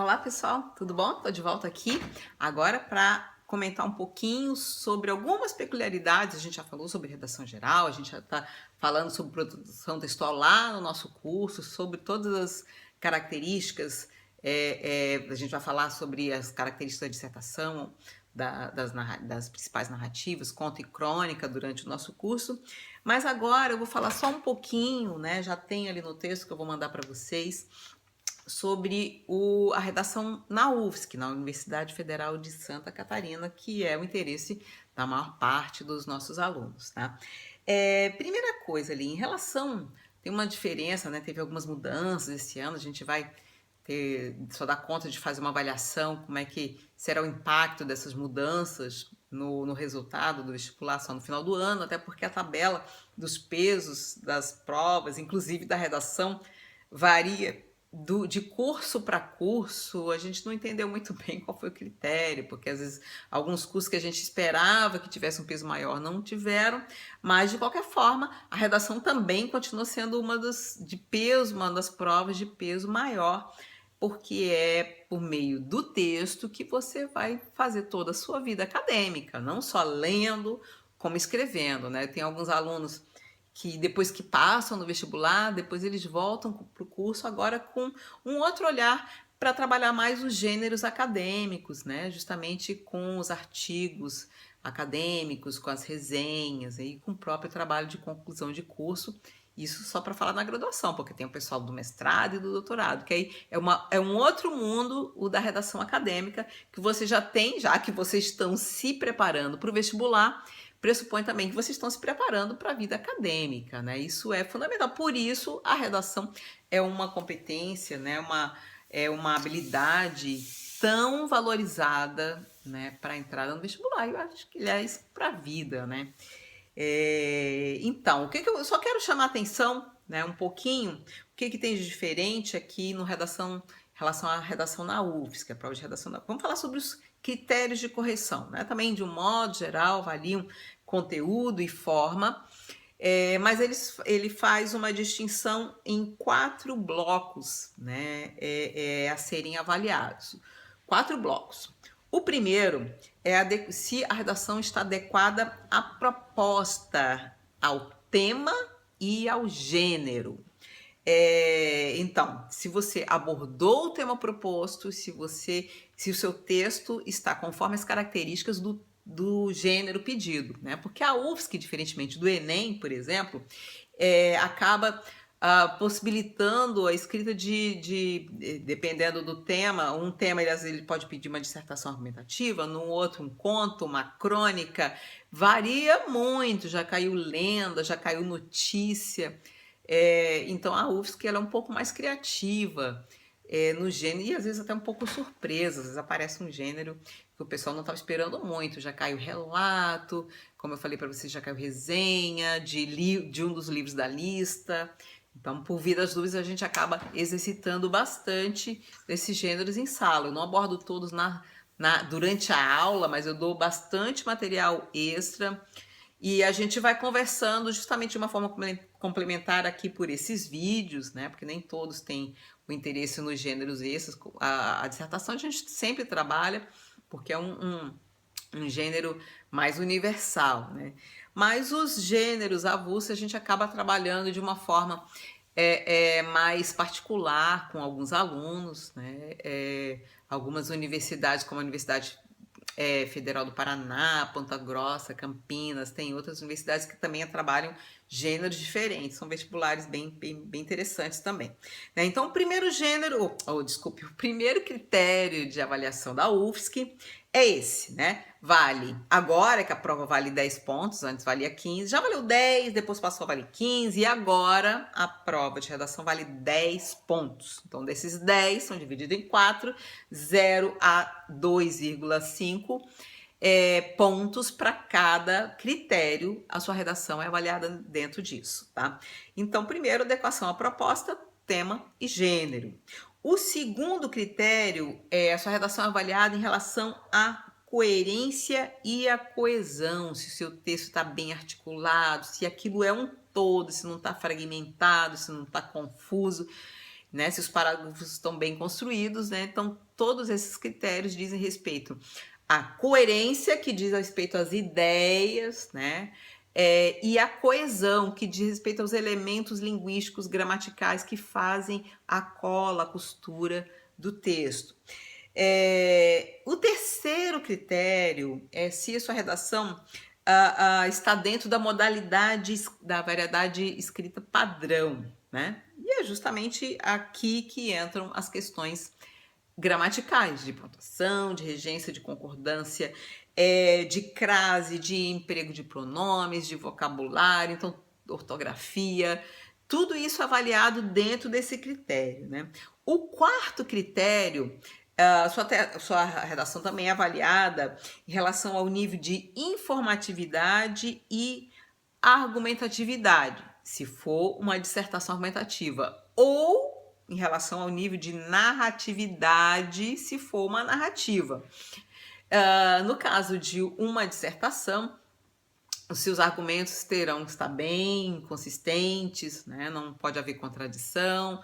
Olá pessoal, tudo bom? Estou de volta aqui agora para comentar um pouquinho sobre algumas peculiaridades. A gente já falou sobre redação geral, a gente já está falando sobre produção textual lá no nosso curso, sobre todas as características. A gente vai falar sobre as características da dissertação, das principais narrativas, conto e crônica durante o nosso curso. Mas agora eu vou falar só um pouquinho, né? Já tem ali no texto que eu vou mandar para vocês sobre a redação na UFSC, na Universidade Federal de Santa Catarina, que é o interesse da maior parte dos nossos alunos, tá? Primeira coisa ali, em relação, tem uma diferença, né? Teve algumas mudanças esse ano, a gente vai só dar conta de fazer uma avaliação, como é que será o impacto dessas mudanças no resultado do vestibular só no final do ano, até porque a tabela dos pesos das provas, inclusive da redação, varia de curso para curso. A gente não entendeu muito bem qual foi o critério, porque às vezes alguns cursos que a gente esperava que tivesse um peso maior não tiveram, mas de qualquer forma a redação também continua sendo uma das provas de peso maior, porque é por meio do texto que você vai fazer toda a sua vida acadêmica, não só lendo, como escrevendo, né? Tem alguns alunos que depois que passam no vestibular, depois eles voltam para o curso agora com um outro olhar para trabalhar mais os gêneros acadêmicos, né? Justamente com os artigos acadêmicos, com as resenhas e com o próprio trabalho de conclusão de curso. Isso só para falar na graduação, porque tem o pessoal do mestrado e do doutorado, que aí é um outro mundo, o da redação acadêmica, que você já tem, já que vocês estão se preparando para o vestibular, pressupõe também que vocês estão se preparando para a vida acadêmica, né? Isso é fundamental. Por isso, a redação é uma competência, né? É uma habilidade tão valorizada, né? Para a entrada no vestibular. Eu acho que, aliás, para a vida, né? Então, o que eu só quero chamar a atenção, né? Um pouquinho, o que tem de diferente aqui no relação à redação na UFSC, que é a prova de redação da... Vamos falar sobre os critérios de correção, né? Também, de um modo geral, avaliam conteúdo e forma, mas ele faz uma distinção em 4 blocos, né? A serem avaliados. 4 blocos. O primeiro é se a redação está adequada à proposta, ao tema e ao gênero. Então, se você abordou o tema proposto, se o seu texto está conforme as características do gênero pedido, né? Porque a UFSC, diferentemente do Enem, por exemplo, acaba possibilitando a escrita dependendo do tema, um tema ele pode pedir uma dissertação argumentativa, no outro um conto, uma crônica, varia muito, já caiu lenda, já caiu notícia. Então a UFSC ela é um pouco mais criativa no gênero e às vezes até um pouco surpresa, às vezes aparece um gênero que o pessoal não estava esperando muito, já caiu relato, como eu falei para vocês, já caiu resenha de um dos livros da lista. Então, por via das dúvidas, a gente acaba exercitando bastante esses gêneros em sala. Eu não abordo todos durante a aula, mas eu dou bastante material extra e a gente vai conversando justamente de uma forma complementar aqui por esses vídeos, né? Porque nem todos têm o interesse nos gêneros esses. A dissertação a gente sempre trabalha, porque é um gênero mais universal, né? Mas os gêneros avulsos a gente acaba trabalhando de uma forma mais particular com alguns alunos, né? Algumas universidades, como a Universidade Federal do Paraná, Ponta Grossa, Campinas, tem outras universidades que também trabalham gêneros diferentes, são vestibulares bem interessantes também. Né? Então, o primeiro gênero, desculpe, o primeiro critério de avaliação da UFSC é esse, né? Vale, agora que a prova vale 10 pontos, antes valia 15, já valeu 10, depois passou a valer 15, e agora a prova de redação vale 10 pontos. Então, desses 10 são divididos em 4, 0 a 2,5 pontos para cada critério, a sua redação é avaliada dentro disso, tá? Então, primeiro, adequação à proposta, tema e gênero. O segundo critério é a sua redação avaliada em relação à coerência e a coesão, se o seu texto está bem articulado, se aquilo é um todo, se não está fragmentado, se não está confuso, né? Se os parágrafos estão bem construídos, né? Então, todos esses critérios dizem respeito à coerência, que diz respeito às ideias, né? E a coesão, que diz respeito aos elementos linguísticos, gramaticais que fazem a cola, a costura do texto. O terceiro critério é se a sua redação está dentro da modalidade da variedade escrita padrão, né? E é justamente aqui que entram as questões gramaticais, de pontuação, de regência, de concordância, de crase, de emprego de pronomes, de vocabulário, então ortografia, tudo isso avaliado dentro desse critério, né? O quarto critério, sua redação também é avaliada em relação ao nível de informatividade e argumentatividade, se for uma dissertação argumentativa, ou em relação ao nível de narratividade, se for uma narrativa. No caso de uma dissertação, os seus argumentos terão que estar bem consistentes, né? Não pode haver contradição,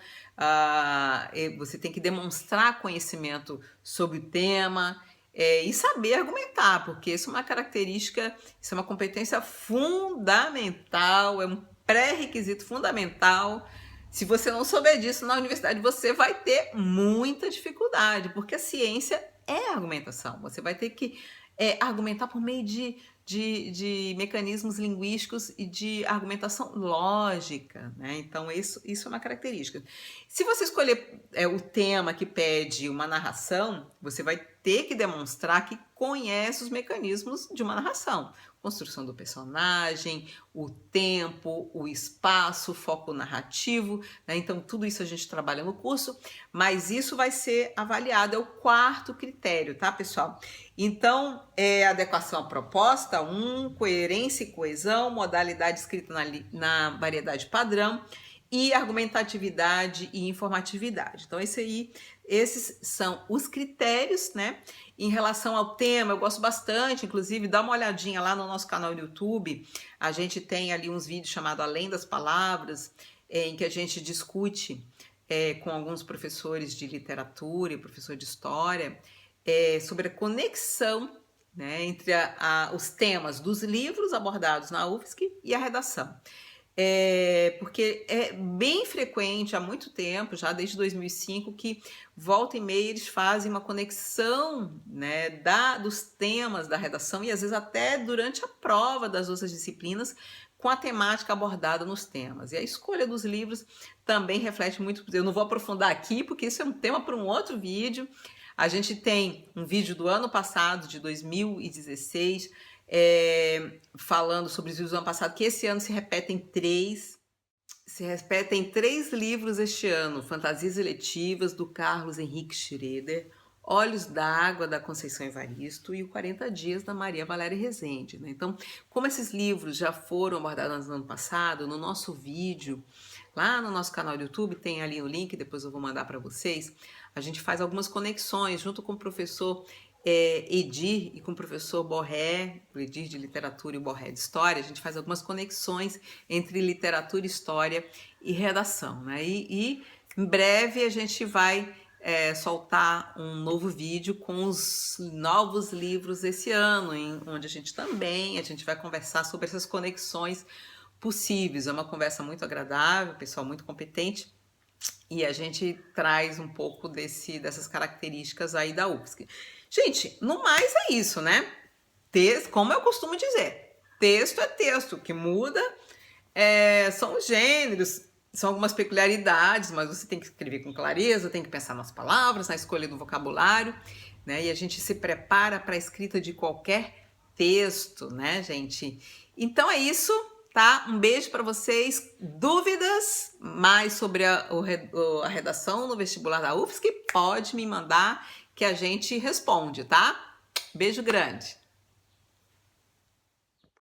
você tem que demonstrar conhecimento sobre o tema e saber argumentar, porque isso é uma característica, isso é uma competência fundamental, é um pré-requisito fundamental. Se você não souber disso na universidade, você vai ter muita dificuldade, porque a ciência é argumentação. Você vai ter que argumentar por meio de mecanismos linguísticos e de argumentação lógica, né? Então, isso é uma característica. Se você escolher o tema que pede uma narração, você vai ter que demonstrar que conhece os mecanismos de uma narração. Construção do personagem, o tempo, o espaço, o foco narrativo, né? Então, tudo isso a gente trabalha no curso, mas isso vai ser avaliado, é o quarto critério, tá, pessoal? Então, adequação à proposta, coerência e coesão, modalidade escrita na variedade padrão e argumentatividade e informatividade. Então, esses são os critérios, né? Em relação ao tema, eu gosto bastante, inclusive, dá uma olhadinha lá no nosso canal no YouTube. A gente tem ali uns vídeos chamados Além das Palavras, em que a gente discute com alguns professores de literatura e professor de história sobre a conexão, né, entre os temas dos livros abordados na UFSC e a redação. Porque é bem frequente há muito tempo, já desde 2005, que volta e meia eles fazem uma conexão, né, dos temas da redação e às vezes até durante a prova das outras disciplinas com a temática abordada nos temas. E a escolha dos livros também reflete muito. Eu não vou aprofundar aqui porque isso é um tema para um outro vídeo. A gente tem um vídeo do ano passado, de 2016, falando sobre os livros do ano passado, que esse ano se repetem três livros este ano: Fantasias Eletivas, do Carlos Henrique Schroeder, Olhos d'Água, da Conceição Evaristo, e o 40 Dias, da Maria Valéria Rezende, né? Então, como esses livros já foram abordados no ano passado, no nosso vídeo, lá no nosso canal do YouTube, tem ali o link, depois eu vou mandar para vocês, a gente faz algumas conexões junto com o professor Edir e com o professor Borré, o Edir de Literatura e o Borré de História. A gente faz algumas conexões entre literatura, história e redação, né? E em breve a gente vai soltar um novo vídeo com os novos livros esse ano, onde a gente vai conversar sobre essas conexões possíveis. É uma conversa muito agradável, pessoal muito competente, e a gente traz um pouco dessas características aí da UFSC. Gente, no mais é isso, né? Como eu costumo dizer, texto é texto, o que muda são os gêneros, são algumas peculiaridades, mas você tem que escrever com clareza, tem que pensar nas palavras, na escolha do vocabulário, né? E a gente se prepara para a escrita de qualquer texto, né, gente? Então é isso, tá? Um beijo para vocês. Dúvidas mais sobre a redação no vestibular da UFSC, pode me mandar que a gente responde, tá? Beijo grande.